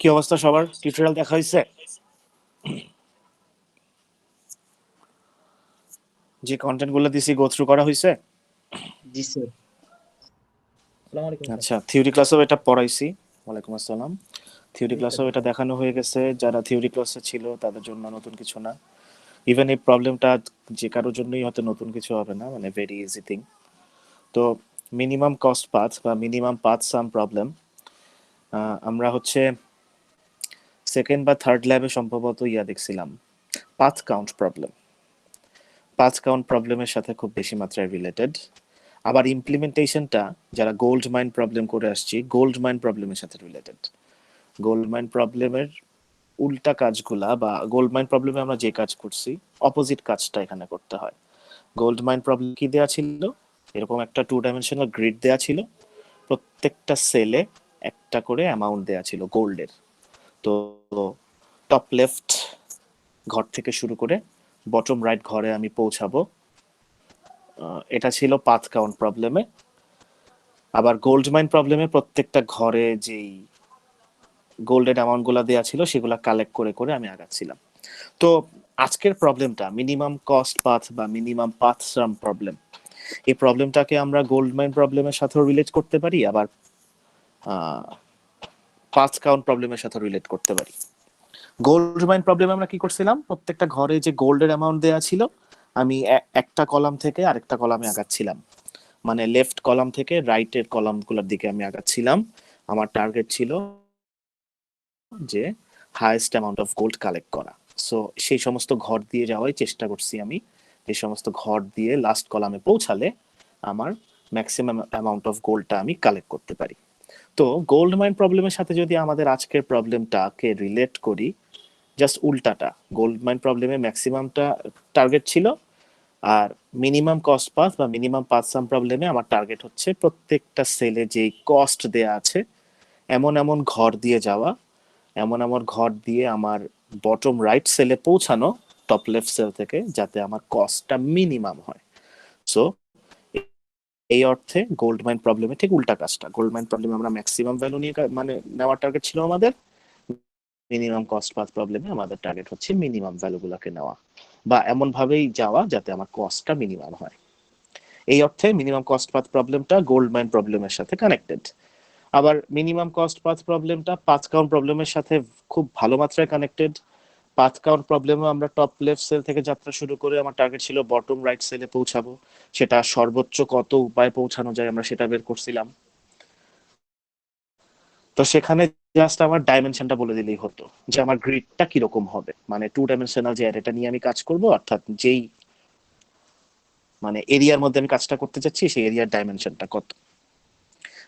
কি অবস্থা সবার? টিউটোরিয়াল দেখা হয়েছে? যে কন্টেন্ট গুলো দিছি গো থ্রু করা হয়েছে? জি স্যার। আসসালামু আলাইকুম স্যার। আচ্ছা, থিওরি ক্লাসেও এটা পড়াইছি। ওয়ালাইকুম আসসালাম। থিওরি জি স্যার। ক্লাসেও এটা দেখানো হয়ে গেছে। যারা থিওরি ক্লাসে ছিল তাদের জন্য নতুন কিছু না। ইভেন এই প্রবলেমটা যে কারোর জন্যই হয়তো নতুন কিছু হবে না, মানে ভেরি ইজি থিং। তো মিনিমাম কস্ট পাথ বা মিনিমাম পাথ সাম প্রবলেম আমরা হচ্ছে সেকেন্ড বা থার্ড ল্যাবে সম্ভবত দেখছিলাম, path count problem. Path count প্রবলেমের সাথে খুব বেশি মাত্রায় রিলেটেড। আবার ইমপ্লিমেন্টেশনটা যারা গোল্ড মাইন প্রবলেম করে আসছি, গোল্ড মাইন প্রবলেমের সাথে রিলেটেড। গোল্ড মাইন প্রবলেমের উল্টা কাজগুলা বা গোল্ড মাইন প্রবলেমে আমরা যে কাজ করছি অপোজিট কাজটা এখানে করতে হয়। গোল্ড মাইন প্রবলেম কি দেয়া ছিল? এরকম একটা 2 ডাইমেনশনাল গ্রিড দেয়া ছিল, প্রত্যেকটা সেলে একটা করে অ্যামাউন্ট দেয়া ছিল গোল্ডের। তো টপ লেফট ঘর থেকে শুরু করে বটম রাইট ঘরে আমি পৌঁছাবো, এটা ছিল পাথ কাউন্ট প্রবলেমে। আবার গোল্ড মাইন প্রবলেমে প্রত্যেকটা ঘরে যেই গোল্ডের অ্যামাউন্ট গুলা দেওয়া ছিল সেগুলা কালেক্ট করে করে আমি আগাচ্ছিলাম। তো আজকের প্রবলেমটা মিনিমাম কস্ট পাথ বা মিনিমাম পাথ সাম প্রবলেম, এই প্রবলেমটাকে আমরা গোল্ড মাইন প্রবলেমের সাথেও রিলেট করতে পারি, আবার পাথ কাউন্ট প্রবলেমের সাথে রিলেট করতে পারি। গোল্ড মাইন প্রবলেমে আমরা কি করছিলাম, প্রত্যেকটা ঘরে যে গোল্ডের অ্যামাউন্ট দেওয়া ছিল আমি একটা কলাম থেকে আরেকটা কলামে আগাচ্ছিলাম, মানে লেফট কলাম থেকে রাইটের কলামগুলোর দিকে আমি আগাচ্ছিলাম। আমার টার্গেট ছিল যে highest amount of gold collect করা। সো সেই সমস্ত ঘর দিয়ে যাওয়াই চেষ্টা করছি আমি। এই সমস্ত ঘর দিয়ে লাস্ট কলামে পৌঁছালে আমার ম্যাক্সিমাম অ্যামাউন্ট অফ গোল্ডটা আমি কালেক্ট করতে পারি। তো গোল্ড মাইন প্রবলেমের সাথে যদি আমাদের আজকের প্রবলেমটাকে রিলেট করি, জাস্ট উল্টাটা। গোল্ড মাইন প্রবলেমে ম্যাক্সিমামটা টার্গেট ছিল, আর মিনিমাম কস্ট পাথ বা মিনিমাম পাথ সাম প্রবলেমে আমার টার্গেট হচ্ছে প্রত্যেকটা সেলে যেই কস্ট দেয়া আছে এমন এমন ঘর দিয়ে যাওয়া, এমন এমন ঘর দিয়ে আমার বটম রাইট সেলে পৌঁছানো টপ লেফট সেল থেকে, যাতে আমার কস্টটা মিনিমাম হয়। সো এই অর্থে গোল্ড মাইন প্রবলেমে ঠিক উল্টা কাজটা। গোল্ড মাইন প্রবলেমে আমরা ম্যাক্সিমাম ভ্যালু নিয়ে মানে নেওয়ার টার্গেট ছিল আমাদের, মিনিমাম কস্ট পাথ প্রবলেমে আমাদের টার্গেট হচ্ছে মিনিমাম ভ্যালুগুলোকে নেওয়া বা এমন ভাবেই যাওয়া যাতে আমার কস্টটা মিনিমাম হয়। এই অর্থে মিনিমাম কস্ট পাথ প্রবলেমটা গোল্ড মাইন প্রবলেমের সাথে কানেক্টেড। আবার মিনিমাম কস্ট পাথ প্রবলেমটা পাথ কাউন্ট প্রবলেমের সাথে খুব ভালো মাত্রায় কানেক্টেড। পাথ কাউন্ট প্রবলেমে আমরা টপ লেফট সেল থেকে যাত্রা শুরু করে আমার টার্গেট ছিল বটম রাইট সেলে পৌঁছাবো, সেটা সর্বোচ্চ কত উপায়ে পৌঁছানো যায় আমরা সেটা বের করছিলাম। তো সেখানে জাস্ট আমার ডাইমেনশনটা বলে দিলেই হতো যে আমার গ্রিডটা কিরকম হবে, মানে 2 ডাইমেনশনাল যে অ্যারেটা নিয়ে আমি কাজ করব, অর্থাৎ যেই মানে এরিয়ার মধ্যে আমি কাজটা করতে চাচ্ছি সেই এরিয়ার ডাইমেনশনটা কত।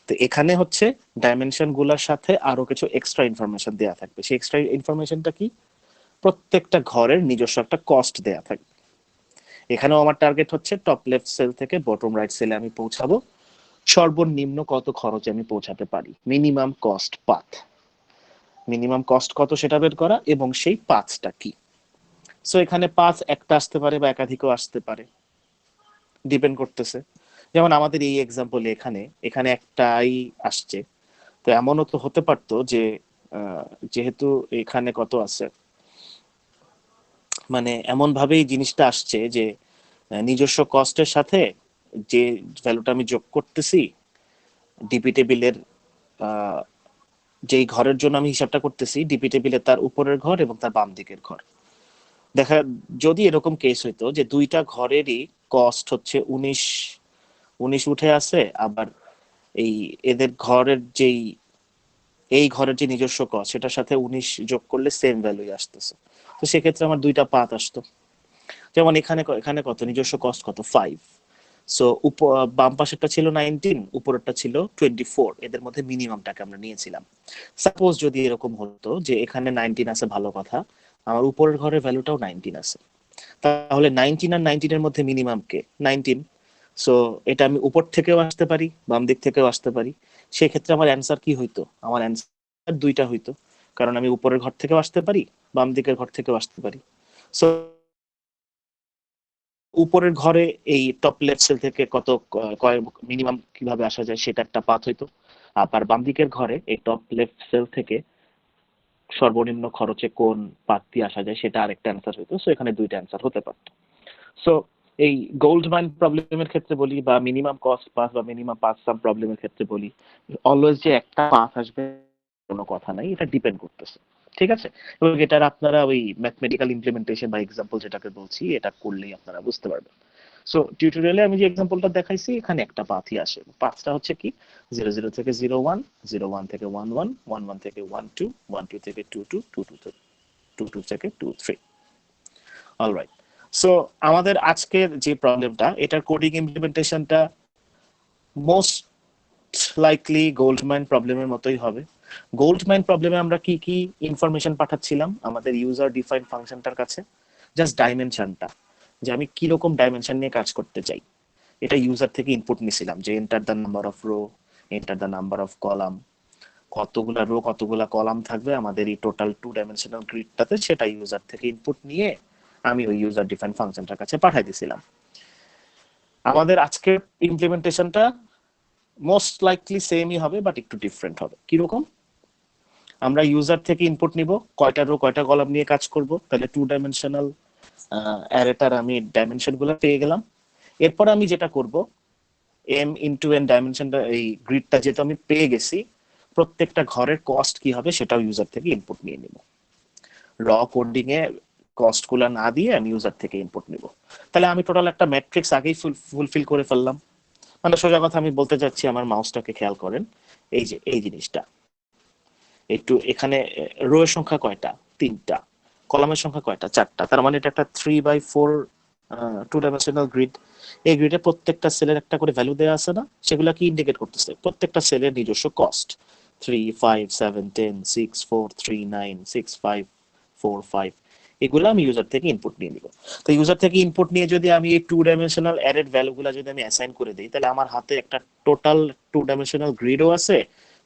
তো এখানে হচ্ছে ডাইমেনশন গুলার সাথে আরো কিছু এক্সট্রা ইনফরমেশন দেয়া থাকবে। সেই এক্সট্রা ইনফরমেশনটা কি? প্রত্যেকটা ঘরের নিজস্ব একটা কস্ট দেয়া থাকবে। এখানেও আমার টার্গেট হচ্ছে টপ লেফট সেল থেকে বটম রাইট সেলে আমি পৌঁছাবো, সর্বনিম্ন কত খরচে আমি পৌঁছাতে পারি, minimum cost path. Minimum cost কত সেটা বের করা এবং সেই পাথটা কি। সো এখানে পাথ একটা আসতে পারে বা একাধিকও আসতে পারে, ডিপেন্ড করতেছে। যেমন আমাদের এই এক্সাম্পলে এখানে এখানে একটাই আসছে। তো এমনও তো হতে পারতো যে যেহেতু এখানে কত আছে, মানে এমন ভাবেই জিনিসটা আসছে যে নিজস্ব কস্টের সাথে যে ভ্যালুটা আমি যোগ করতেছি ডিপি টেবিলের, যেই ঘরের জন্য আমি হিসাবটা করতেছি ডিপি টেবিলে তার উপরের ঘর এবং তার বাম দিকের ঘর, দেখা যদি এরকম কেস হইতো যে দুইটা ঘরেরই কস্ট হচ্ছে 19 19 উঠে আছে, আবার এই এদের ঘরের যেই এই ঘরের যে নিজস্ব কস্ট সেটার সাথে 19 যোগ করলে সেম ভ্যালুই আসতেছে, তো সেক্ষেত্রে আমার দুইটা পাত আসতো। যেমন এখানে এখানে কত নিজস্ব কস্ট কত 5। সো বাম পাশেরটা ছিল 19, উপরেরটা ছিল 24, এদের মধ্যে মিনিমামটাকে আমরা নিয়েছিলাম। সাপোজ যদি এরকম হতো যে এখানে 19 আছে, ভালো কথা, আমার উপরের ঘরের ভ্যালুটাও 19 আছে, তাহলে 19 আর 19 এর মধ্যে মিনিমাম কে 19। সো এটা আমি উপর থেকেও আসতে পারি, বাম দিক থেকেও আসতে পারি। সেক্ষেত্রে আমার অ্যান্সার কি হইতো? আমার অ্যান্সার দুইটা হইতো, কারণ আমি উপরের ঘর থেকেও আসতে পারি, বাম দিকের ঘর থেকেও আসতে পারি। সো উপরের ঘরে এই টপ লেফট সেল থেকে কত মিনিমাম কিভাবে আসা যায় সেটা একটা পাথ হইতো। আবার বাম দিকের ঘরে এই টপ লেফট সেল থেকে সর্বনিম্ন খরচে কোন পাথ দিয়ে আসা যায় সেটা আরেকটা অ্যান্সার হতো। সো এখানে দুইটা অ্যান্সার হতে পারতো। সো এই গোল্ড মাইন প্রবলেমের ক্ষেত্রে বলি বা মিনিমাম কস্ট পাথ বা মিনিমাম পাথ সাম প্রবলেমের ক্ষেত্রে বলি, অলওয়েজ যে একটা পাথ আসবে কোনো কথা নাই, এটা ডিপেন্ড করতেছে। ঠিক আছে, এবং এটার আপনারা ওই ম্যাথমেটিক্যাল ইমপ্লিমেন্টেশন বা এক্সাম্পল যেটাকে বলছি এটা করলেই আপনারা বুঝতে পারবেন। সো টিউটোরিয়ালে আমি যে এক্সাম্পলটা দেখাইছি এখানে একটা পাথই আসে। পাথটা হচ্ছে কি, 0 0 থেকে 0 1, 0 1 থেকে 1 1, 1 1 থেকে 1 2, 1 2 থেকে 2 2, 2 2 থেকে 2 2 থেকে 2 3। অলরাইট, সো আমাদের আজকের যে প্রবলেমটা, এটার কোডিং ইমপ্লিমেন্টেশনটা মোস্ট লাইকলি গোল্ড মাইন প্রবলেমের মতোই হবে। গোল্ড মাইন প্রবলেমে আমরা কি কি ইনফরমেশন পাঠাচ্ছিলাম আমাদের ইউজার ডিফাইন ফাংশনটার কাছে? জাস্ট ডাইমেনশনটা, যে আমি কিরকম ডাইমেনশন নিয়ে কাজ করতে চাই, এটা ইউজার থেকে ইনপুট নিছিলাম, যে enter the number of rho, enter the number of column, কতগুলা রো কতগুলা কলাম থাকবে আমাদের এই টোটাল 2 ডাইমেনশনাল গ্রিডটাতে, সেটা ইউজার থেকে ইনপুট নিয়ে আমি ওই ইউজার ডিফাইন ফাংশনটার কাছে পাঠাই দিছিলাম। আমাদের আজকের ইমপ্লিমেন্টেশনটা মোস্ট লাইকলি সেমই হবে, বাট একটু ডিফারেন্ট হবে। কিরকম? আমরা ইউজার থেকে ইনপুট নিব, কয়টা রো কয়টা কলাম নিয়ে কাজ করব, তাহলে 2 ডাইমেনশনাল অ্যারেটার আমি ডাইমেনশন গুলো পেয়ে গেলাম। এরপর আমি যেটা করব, এম ইন্টু এন ডাইমেনশনটা, এই গ্রিডটা যেহেতু আমি পেয়ে গেছি, প্রত্যেকটা ঘরের কস্ট কি হবে সেটাও ইউজার থেকে ইনপুট নিয়ে নিব। র কোডিং এ কস্ট গুলা না দিয়ে আমি ইউজার থেকে ইনপুট নিব। তাহলে আমি টোটাল একটা ম্যাট্রিক্স আগেই ফুলফিল করে ফেললাম। মানে সোজা কথা আমি বলতে চাচ্ছি, আমার মাউসটাকে খেয়াল করেন, এই যে এই জিনিসটা, একটু এখানে রো এর সংখ্যা কয়টা? 3টা। কলামের সংখ্যা কয়টা? 4টা। তার মানে এটা একটা 3/4 2 ডাইমেনশনাল গ্রিড। এই গ্রিডে প্রত্যেকটা সেলের একটা করে ভ্যালু দেওয়া আছে না? সেগুলা কি ইন্ডিকেট করতেছে? প্রত্যেকটা সেলের নিজস্ব কস্ট। 3 5 7 10 6 4 3 9 6 5 4 5, এগুলো আমি ইউজার থেকে ইনপুট নিয়ে নিব। তো ইউজার থেকে ইনপুট নিয়ে যদি আমি এই 2 ডাইমেনশনাল অ্যারেড ভ্যালুগুলো যদি আমি অ্যাসাইন করে দিই, তাহলে আমার হাতে একটা টোটাল 2 ডাইমেনশনাল গ্রিডও আছে,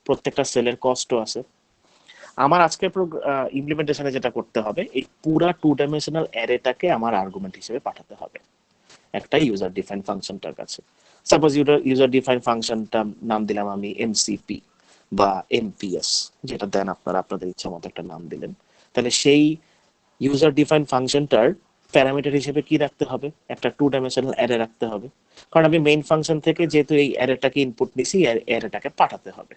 প্রত্যেকটা সেলের কস্টও আছে। আমার আজকের ইমপ্লিমেন্টেশনে যেটা করতে হবে, এই পুরা 2 ডাইমেনশনাল অ্যারেটাকে আমার আর্গুমেন্ট হিসেবে পাঠাতে হবে একটা ইউজার ডিফাইন ফাংশনটার কাছে। সাপোজ ইউজার ডিফাইন ফাংশনটা নাম দিলাম আমি এমসিপি বা এমপিএস, যেটা দেন আপনারা আপনাদের ইচ্ছা মতো একটা নাম দিলেন। তাহলে সেই ইউজার ডিফাইন ফাংশনটার প্যারামিটার হিসেবে কি রাখতে হবে? একটা 2 ডাইমেনশনাল অ্যারে রাখতে হবে, কারণ আমি মেইন ফাংশন থেকে যেহেতু এই অ্যারেটাকে ইনপুট নিছি, অ্যারেটাকে পাঠাতে হবে।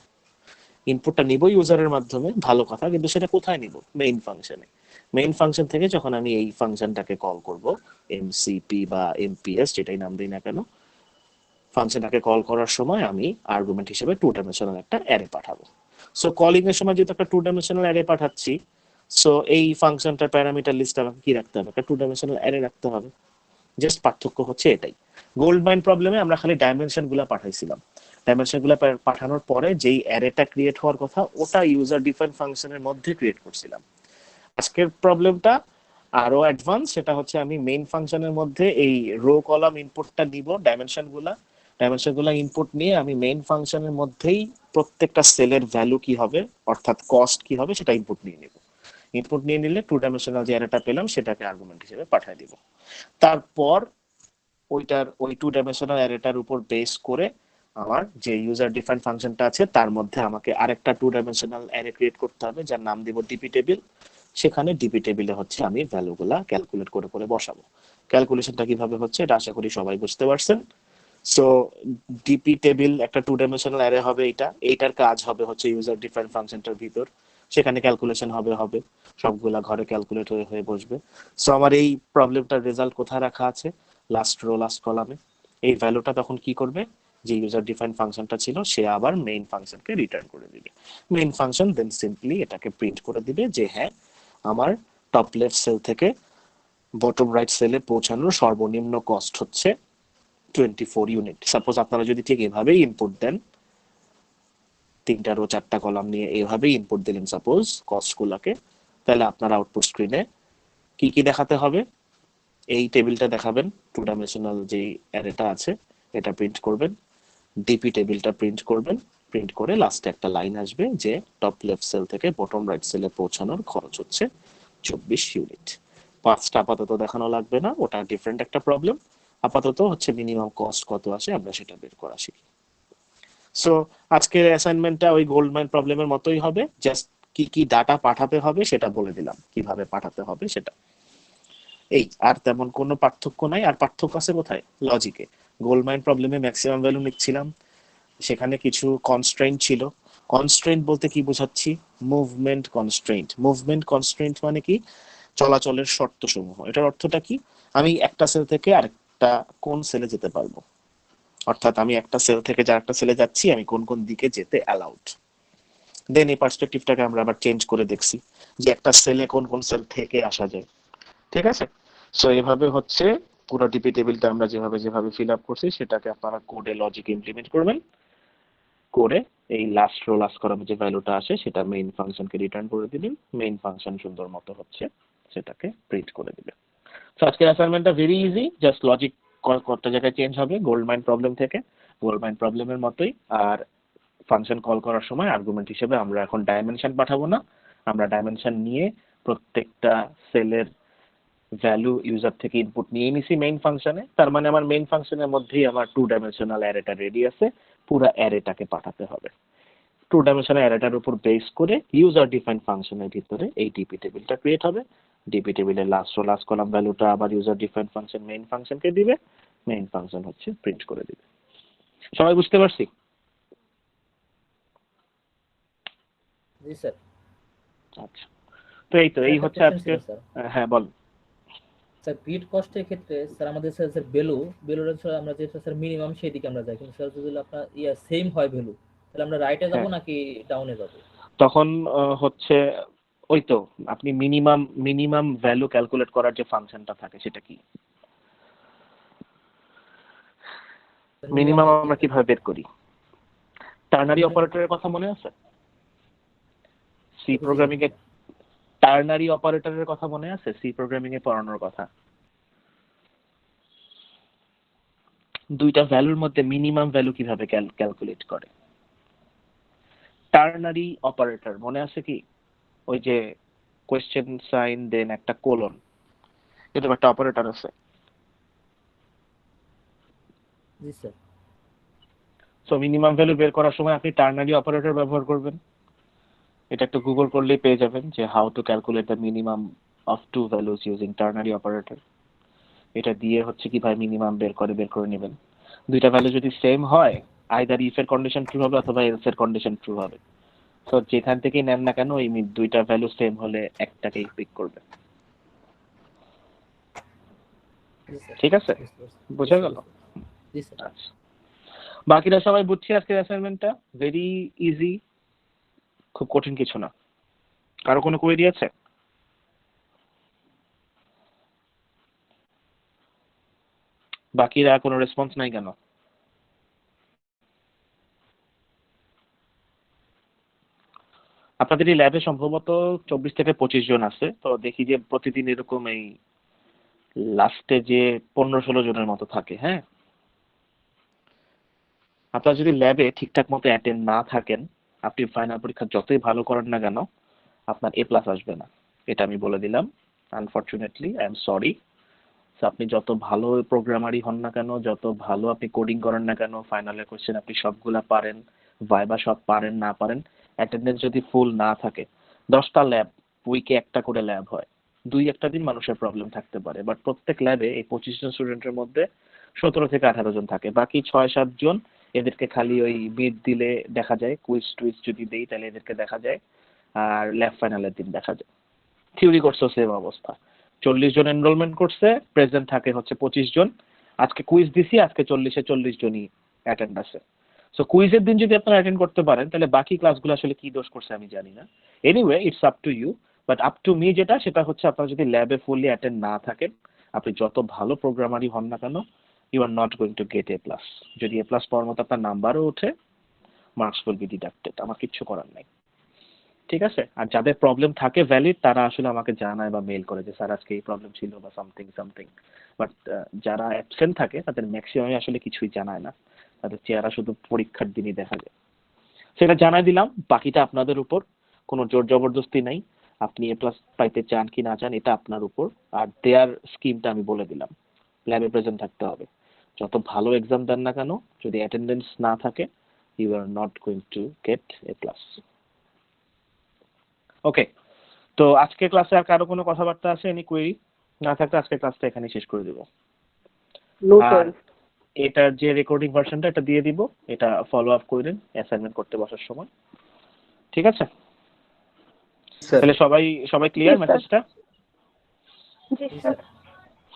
ইনপুটটা নিব ইউজারের মাধ্যমে, ভালো কথা, কিন্তু সেটা কোথায় নিব? মেইন ফাংশনে। মেইন ফাংশন থেকে যখন আমি এই ফাংশনটাকে কল করব, এমসিপি বা এমপিএস যেটাই নাম দিই না কেন, ফাংশনটাকে কল করার সময় আমি আর্গুমেন্ট হিসেবে 2 ডাইমেনশনাল একটা অ্যারে পাঠাবো। সো কলিং এর সময় যেহেতু একটা 2 ডাইমেনশনাল অ্যারে পাঠাচ্ছি, সো এই ফাংশনটার প্যারামিটার লিস্ট আমাকে কি রাখতে হবে? একটা 2 ডাইমেনশনাল অ্যারে রাখতে হবে। জাস্ট পার্থক্য হচ্ছে এটাই। গোল্ড মাইন প্রবলেমে আমরা খালি ডাইমেনশন গুলা পাঠাইছিলাম, ডাইমেনশন গুলা পাঠানোর পরে যেই অ্যারেটা ক্রিয়েট হওয়ার কথা ওটা ইউজার ডিফাইন ফাংশনের মধ্যে ক্রিয়েট করছিলাম। আজকের প্রবলেমটা আরো অ্যাডভান্স, সেটা হচ্ছে আমি মেইন ফাংশনের মধ্যে এই রো কলাম ইনপুটটা দিব, ডাইমেনশন গুলা ইনপুট নিয়ে আমি মেইন ফাংশনের মধ্যেই প্রত্যেকটা সেলের ভ্যালু কি হবে, অর্থাৎ কস্ট কি হবে, সেটা ইনপুট নিয়ে নিব। ইনপুট নিয়ে নিলে 2 ডাইমেনশনাল যে অ্যারেটা পেলাম সেটাকে আর্গুমেন্ট হিসেবে পাঠিয়ে দিব। তারপর ওই 2 ডাইমেনশনাল অ্যারেটার উপর বেস করে আমার যে ইউজার ডিফাইন ফাংশনটা আছে তার মধ্যে আমাকে আরেকটা 2 ডাইমেনশনাল অ্যারে ক্রিয়েট করতে হবে, যার নাম দিব ডিপি টেবিল। সেখানে ডিপি টেবিলে হচ্ছে আমি ভ্যালুগুলা ক্যালকুলেট করে করে বসাবো। ক্যালকুলেশনটা কিভাবে হচ্ছে এটা আশা করি সবাই বুঝতে পারছেন। সো ডিপি টেবিল একটা 2 ডাইমেনশনাল অ্যারে হবে, এইটার কাজ হবে হচ্ছে ইউজার ডিফাইন ফাংশনটার ভিতর, সেখানে ক্যালকুলেশন হবে সবগুলা ঘরে ক্যালকুলেট হয়ে হয়ে বসবে। সো আমার এই প্রবলেমটার রেজাল্ট কোথায় রাখা আছে? লাস্ট রো লাস্ট কলামে। এই ভ্যালুটা তখন কি করবে? যে ইউজার ডিফাইন ফাংশনটা ছিল সে আবার মেইন ফাংশনকে রিটার্ন করে দিবে। মেইন ফাংশন দেন সিম্পলি এটাকে প্রিন্ট করে দিবে যে হ্যাঁ, আমার টপ লেফট সেল থেকে বটম রাইট সেলে পৌঁছানোর সর্বনিম্ন কস্ট হচ্ছে 24 ইউনিট। সাপোজ আপনারা যদি ঠিক এভাবেই ইনপুট দেন, 3টা রো 4টা কলাম নিয়ে এভাবেই ইনপুট দিলেন সাপোজ কস্ট গুলাকে, তাহলে আপনার আউটপুট স্ক্রিনে কি কি দেখাতে হবে? এই টেবিলটা দেখাবেন, 2 ডাইমেনশনাল যে অ্যারেটা আছে এটা প্রিন্ট করবেন, ডিপি টেবিলটা প্রিন্ট করবেন, প্রিন্ট করে লাস্টে একটা লাইন আসবে যে টপ লেফট সেল থেকে বটম রাইট সেলে পৌঁছানোর খরচ হচ্ছে 24 ইউনিট। 5টা আপাতত দেখানো লাগবে না, ওটা ডিফারেন্ট একটা প্রবলেম। আপাতত হচ্ছে মিনিমাম কস্ট কত আসে আমরা সেটা বের করা শিখি। সো আজকের অ্যাসাইনমেন্টটা ওই গোল্ড মাইন প্রবলেমের মতোই হবে, জাস্ট কি কি ডাটা পাঠাতে হবে সেটা বলে দিলাম, কিভাবে পাঠাতে হবে সেটা। এই আর তেমন কোনো পার্থক্য নাই। আর পার্থক্য আছে কোথায়? লজিকে। গোল্ডমাইন প্রবলেমে ম্যাক্সিমাম ভ্যালু নিচ্ছিলাম, সেখানে কিছু কনস্ট্রেন্ট ছিল। কনস্ট্রেন্ট বলতে কি বোঝাচ্ছি? Movement constraint. মুভমেন্ট কনস্ট্রেন্ট মানে কি? চলাচলের শর্ত সমূহ। এটার অর্থটা কি? আমি একটা সেল থেকে আরেকটা কোন সেলে যেতে পারবো, অর্থাৎ আমি একটা সেল থেকে যার একটা সেলে যাচ্ছি, আমি কোন কোন দিকে যেতে অ্যালাউড। দেন এই পার্সপেক্টিভটাকে আমরা আবার চেঞ্জ করে দেখছি যে একটা সেলে কোন কোন সেল থেকে আসা যায়। ঠিক আছে? সো এভাবে হচ্ছে পুরো ডিপি টেবিলটা আমরা যেভাবে যেভাবে ফিল আপ করছি সেটাকে আপনারা কোডে লজিক ইমপ্লিমেন্ট করবেন, করে এই লাস্ট রো লাস্ট কলামে যে ভ্যালুটা আসে সেটা মেইন ফাংশনকে রিটার্ন করে দিবেন। মেইন ফাংশন সুন্দর মতো হচ্ছে সেটাকে প্রিন্ট করে দিবে। তো আজকের অ্যাসাইনমেন্টটা ভেরি ইজি, জাস্ট লজিক কয়েকটা জায়গায় চেঞ্জ হবে গোল্ডমাইন প্রবলেম থেকে, গোল্ডমাইন প্রবলেমের মতোই। আর ফাংশন কল করার সময় আর্গুমেন্ট হিসেবে আমরা এখন ডাইমেনশন পাঠাবো না, আমরা ডাইমেনশন নিয়ে প্রত্যেকটা সেলের ভ্যালু ইউজার থেকে ইনপুট নিয়ে নিছি মেইন ফাংশনে। তার মানে আমার মেইন ফাংশনের মধ্যেই আমার 2 ডাইমেনশনাল অ্যারেটা রেডি আছে, পুরো অ্যারেটাকে পাঠাতে হবে। 2 ডাইমেনশনাল অ্যারেটার উপর বেস করে ইউজার ডিফাইন ফাংশনের ভিতরে এই ডিপি টেবিলটা ক্রিয়েট হবে। ডিপি টেবিলের লাস্ট রো লাস্ট কলাম ভ্যালুটা আবার ইউজার ডিফাইন ফাংশন মেইন ফাংশনকে দিবে, মেইন ফাংশন হচ্ছে প্রিন্ট করে দিবে। সবাই বুঝতে পারছি? জি স্যার। আচ্ছা, তো এই তো স্যার এই একটা হচ্ছে কোশ্চেন আজকে। ছিল স্যার। হ্যাঁ বল। স্যার বিট কস্টের ক্ষেত্রে স্যার আমাদের স্যার ভ্যালুর স্যার আমরা যেটা স্যার মিনিমাম সেই দিকে আমরা যাই, কিন্তু স্যার যদি আপনার সেম হয় ভ্যালু, তাহলে আমরা রাইটে যাব হ্যাঁ, নাকি ডাউনে যাব? তখন হচ্ছে ওই তো আপনি মিনিমাম মিনিমাম ভ্যালু ক্যালকুলেট করার যে ফাংশনটা থাকে সেটা কি? মিনিমাম মিনিমাম ভ্যালু আমরা যেটা কিভাবে বের করি? টার্নারি মিনিমাম অপারেটরের কথা মনে আছে? সি বুঝলাম প্রোগ্রামিং না এ টার্নারি অপারেটরের কথা মনে আছে? সি প্রোগ্রামিং এ পড়ানোর কথা। দুইটা ভ্যালুর মধ্যে মিনিমাম ভ্যালু কিভাবে ক্যালকুলেট করে? টার্নারি অপারেটর মনে আছে কি? ওই যে কোয়েশ্চেন সাইন দেন একটা কোলন, এরকম একটা অপারেটর আছে। জি স্যার। সো মিনিমাম ভ্যালু বের করার সময় আপনি টার্নারি অপারেটর ব্যবহার করবেন। এটা একটু গুগল করলেই পেয়ে যাবেন যে how to calculate the minimum of two values using ternary operator. এটা দিয়ে হচ্ছে কিভাবে মিনিমাম বের করে নেবেন। দুইটা ভ্যালু যদি সেম হয়, আইদার ইফ এর কন্ডিশন ট্রু হবে অথবা এলস এর কন্ডিশন ট্রু হবে। তো যেখান থেকেই নেন না কেন এই দুইটা ভ্যালু সেম হলে একটাকেই পিক করবে। জি স্যার। ঠিক আছে? বুঝতে পারছি। বোঝা বুঝতে গেল? পারছি। জি স্যার। আচ্ছা, বাকিরা সবাই বুঝছি আজকের অ্যাসাইনমেন্টটা ভেরি ইজি, খুব কঠিন কিছু না। কারো কোনো কোয়েরি আছে? বাকিরা কোনো রেসপন্স নাই কেন? আপনাদের এই ল্যাবে সম্ভবত 24 থেকে 25 জন আছে, তো দেখি যে প্রতিদিন এরকম এই লাস্টে যে 15-16 জনের মতো থাকে। হ্যাঁ, আপনারা যদি ল্যাবে ঠিকঠাক মতো অ্যাটেন্ড না থাকেন, আপনি ফাইনাল পরীক্ষা যতই ভালো করেন না কেন আপনার A+ আসবে না, এটা আমি বলে দিলাম। Unfortunately I am sorry. আপনি যত ভালো প্রোগ্রামারই হন না কেন, যত ভালো আপনি কোডিং করেন না কেন, ফাইনালের কোশ্চেন আপনি সবগুলা পারেন, ভাইবা সব পারেন না পারেন, অ্যাটেন্ডেন্স যদি ফুল না থাকে, 10টা ল্যাব, উইকে একটা করে ল্যাব হয়, 2-1 দিন মানুষের প্রবলেম থাকতে পারে, বাট প্রত্যেক ল্যাবে এই 25 জন স্টুডেন্টের মধ্যে 17 থেকে 18 জন থাকে, বাকি 6-7 জন এদেরকে খালি ওই মিড দিলে দেখা যায়, কুইজ টুইজ যদি দেই তাহলে এদেরকে দেখা যায়, আর ল্যাব ফাইনালের দিন দেখা যায়। থিওরি কোর্সও সেম অবস্থা, 40 জন এনরোলমেন্ট করছে, প্রেজেন্ট থাকে হচ্ছে 25 জন। আজকে কুইজ দিছি, আজকে 40-এ 40 জনই অ্যাটেন্ড আছে। সো কুইজের দিন যদি আপনারা অ্যাটেন্ড করতে পারেন তাহলে বাকি ক্লাসগুলো আসলে কি দোষ করছে আমি জানি না। Anyway it's up to you, but up to me যেটা সেটা হচ্ছে আপনারা যদি ল্যাবে ফুললি অ্যাটেন্ড না থাকেন, আপনি যত ভালো প্রোগ্রামারই হন না কেন, you are not going to get A+। যদি A+ পাওয়ার মতো আপনার নাম্বারও ওঠে, মার্কস উইল বি ডিডাক্টেড, আমার কিচ্ছু করার নাই। ঠিক আছে? আর যাদের প্রবলেম থাকে ভ্যালিড তারা আসলে আমাকে জানায় বা মেল করে যে স্যার আজকে এই প্রবলেম ছিল বা সামথিং সামথিং। বাট যারা অ্যাবসেন্ট থাকে তাদের ম্যাক্সিমামই আসলে কিছুই জানায় না, তাদের চেহারা শুধু পরীক্ষার দিনই দেখা যায়। সেটা জানাই দিলাম, বাকিটা আপনাদের উপর, কোনো জোর জবরদস্তি নাই। আপনি A+ পাইতে চান কি না চান এটা আপনার উপর। আর দেয়ার স্কিমটা আমি বলে দিলাম, ল্যাবে প্রেজেন্ট থাকতে হবে। যত ভালো এক্সাম দেন না কেন, যদি অ্যাটেন্ডেন্স না থাকে, you are not going to get A+। Okay, তো আজকে ক্লাসে আর কারো কোনো কথাবার্তা আছে, এনি কোয়েরি? না থাকলে আজকে ক্লাসটা এখানে শেষ করে দেবো। নো আর স্যার। এটার যে রেকর্ডিং ভার্সনটা এটা দিয়ে দিব, এটা ফলো আপ করেন অ্যাসাইনমেন্ট করতে বসার সময়, ঠিক আছে? স্যার তাহলে সবাই ক্লিয়ার Yes, sir. মেসেজটা? জি জি স্যার। স্যার।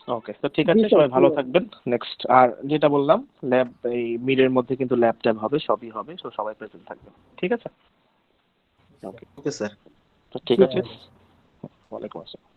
ওকে, তো ঠিক জি, আছে, sir, সবাই ভালো clear. থাকবেন। নেক্সট আর যেটা বললাম, ল্যাব এই মিডের মধ্যে কিন্তু ল্যাব ট্যাব হবে, সবই হবে, তো সবাই প্রেজেন্ট থাকবে, ঠিক আছে? ওকে, ওকে স্যার। তো ঠিক জি, আছে, স্যার। ওয়ালাইকুম আসসালাম।